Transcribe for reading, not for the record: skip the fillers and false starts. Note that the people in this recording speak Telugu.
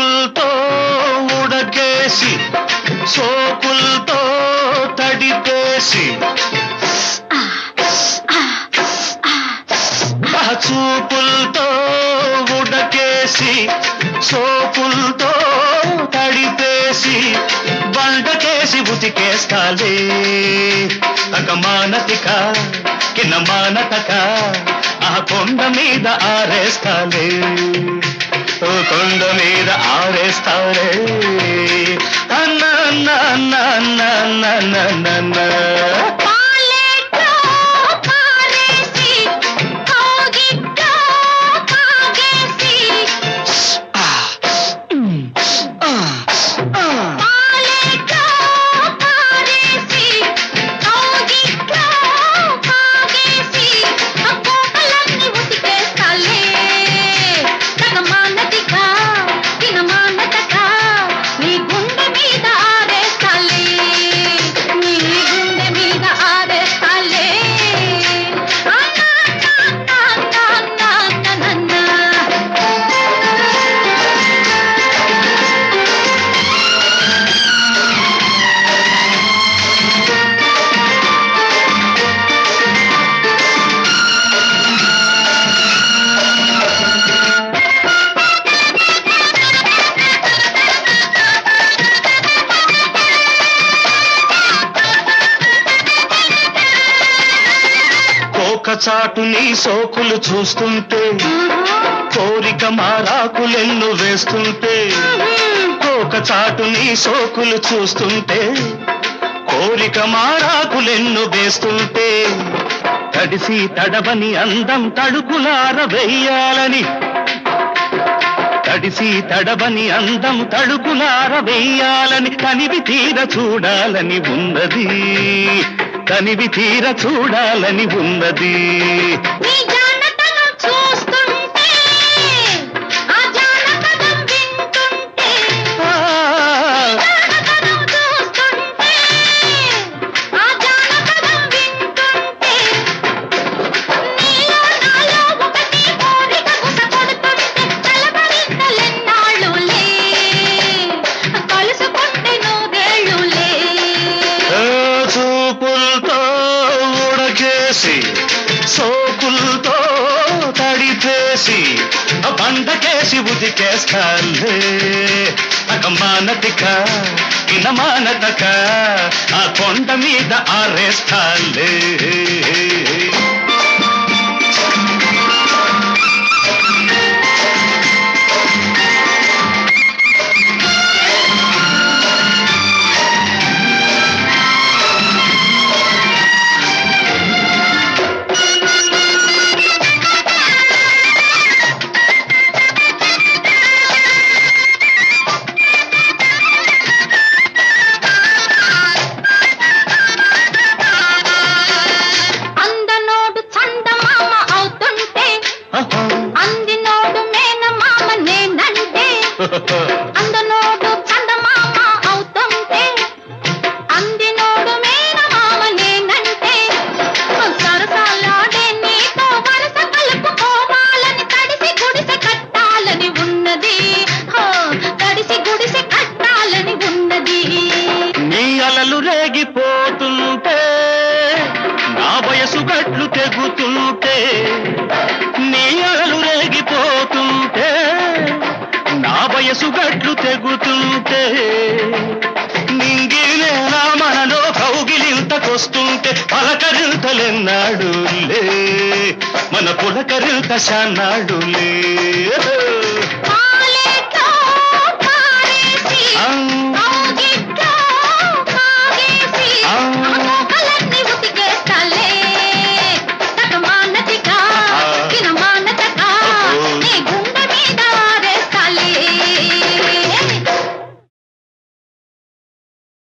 చూపులతో ఉడకేసి సోకులతో తడిపేసి చూపులతో ఉడకేసి సోకులతో తడిపేసి బండకేసి ఉతికేస్తాలే తగమానతిక కిన్నమానతక ఆ కొండ మీద ఆరేస్తాలే కొండ మీద ఆరేస్తాలే అన్న అన్న అన్న అన్న అన్న అన్న అన్న చాటు నీ సోకులు చూస్తుంటే కోరిక మారాకులెన్ను వేస్తుంటే ఒక చాటు నీ సోకులు చూస్తుంటే కోరిక మారాకులెన్ను వేస్తుంటే తడిసి తడవని అందం తడుకులార వెయ్యాలని తడిసి తడవని అందం తడుకులార వెయ్యాలని కనివి తీర చూడాలని ఉన్నది కనివి తీర చూడాలని ఉన్నది సోకులతో తడిపేసి బండకేసి ఉతికేస్తాలే అగమానతిక ఇనమానతక ఆ కొండ మీద ఆరేస్తాలే అందనోడు చందమామ అవుతుంటే అందినోడు మేనమామ నేనంటే సరసాలాడే నీతో వరస కలుపుకోవాలని తడిసి గుడిసె కట్టాలని ఉన్నది తడిసి గుడిసె కట్టాలని ఉన్నది నీ అలలు రేగిపోతుంటే నా వయసు గట్లు తెగుతుంటే నీ అలలు రేగిపోతుంటే నా వయసు గట్లు తెగుతుంటే నింగిలేనా మనలో కౌగిలింతకొస్తుంటే పలకరింతలెన్నాడులే మన పులకరింత శానాడులే